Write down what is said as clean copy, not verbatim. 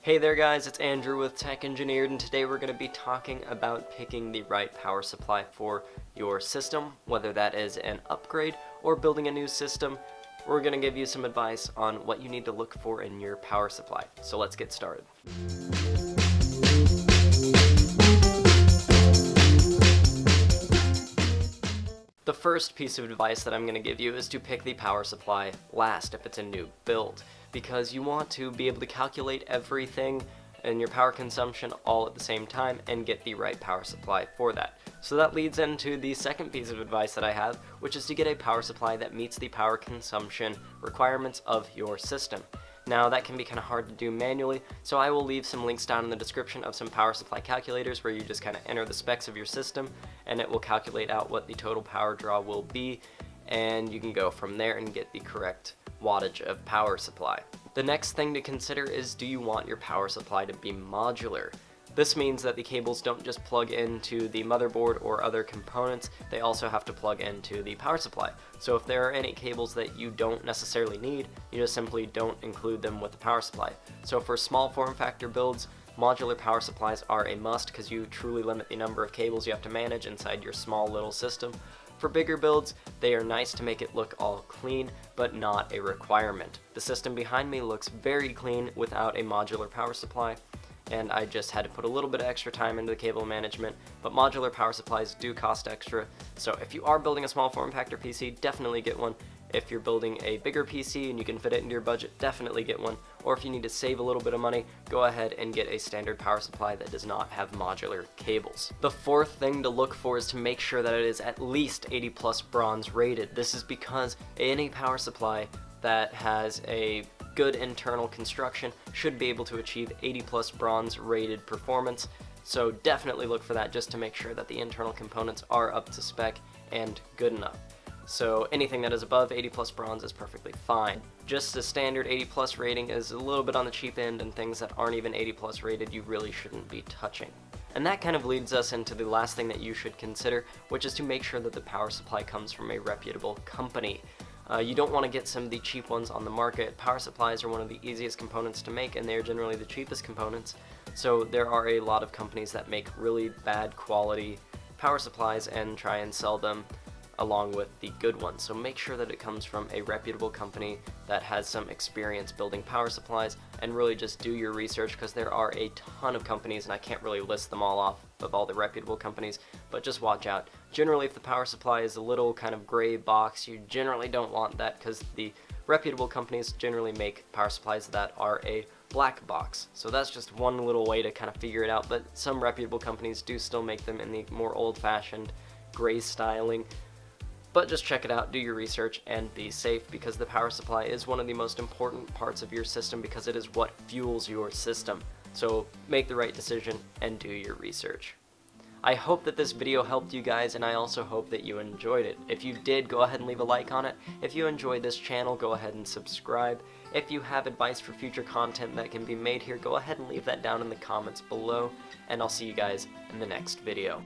Hey there guys, it's Andrew with Tech Engineered, and today we're going to be talking about picking the right power supply for your system, whether that is an upgrade or building a new system. We're going to give you some advice on what you need to look for in your power supply. So let's get started. The first piece of advice that I'm going to give you is to pick the power supply last if it's a new build, because you want to be able to calculate everything and your power consumption all at the same time and get the right power supply for that. So that leads into the second piece of advice that I have, which is to get a power supply that meets the power consumption requirements of your system. Now that can be kind of hard to do manually, so I will leave some links down in the description of some power supply calculators where you just kind of enter the specs of your system and it will calculate out what the total power draw will be, and you can go from there and get the correct wattage of power supply. The next thing to consider is, do you want your power supply to be modular? This means that the cables don't just plug into the motherboard or other components, they also have to plug into the power supply. So if there are any cables that you don't necessarily need, you just simply don't include them with the power supply. So for small form factor builds, modular power supplies are a must because you truly limit the number of cables you have to manage inside your small little system. For bigger builds, they are nice to make it look all clean, but not a requirement. The system behind me looks very clean without a modular power supply, and I just had to put a little bit of extra time into the cable management, but modular power supplies do cost extra, so if you are building a small form factor PC, definitely get one. If you're building a bigger PC and you can fit it into your budget, definitely get one. Or if you need to save a little bit of money, go ahead and get a standard power supply that does not have modular cables. The fourth thing to look for is to make sure that it is at least 80 plus bronze rated. This is because any power supply that has a good internal construction should be able to achieve 80 plus bronze rated performance. So definitely look for that just to make sure that the internal components are up to spec and good enough. So anything that is above 80 plus bronze is perfectly fine. Just a standard 80 plus rating is a little bit on the cheap end, and things that aren't even 80 plus rated you really shouldn't be touching. And that kind of leads us into the last thing that you should consider, which is to make sure that the power supply comes from a reputable company. You don't want to get some of the cheap ones on the market. Power supplies are one of the easiest components to make, and they are generally the cheapest components. So there are a lot of companies that make really bad quality power supplies and try and sell them along with the good ones. So make sure that it comes from a reputable company that has some experience building power supplies, and really just do your research, because there are a ton of companies, and I can't really list them all off of all the reputable companies, but just watch out. Generally, if the power supply is a little kind of gray box, you generally don't want that, because the reputable companies generally make power supplies that are a black box. So that's just one little way to kind of figure it out, but some reputable companies do still make them in the more old-fashioned gray styling. But just check it out, do your research, and be safe, because the power supply is one of the most important parts of your system, because it is what fuels your system. So make the right decision and do your research. I hope that this video helped you guys, and I also hope that you enjoyed it. If you did, go ahead and leave a like on it. If you enjoyed this channel, go ahead and subscribe. If you have advice for future content that can be made here, go ahead and leave that down in the comments below, and I'll see you guys in the next video.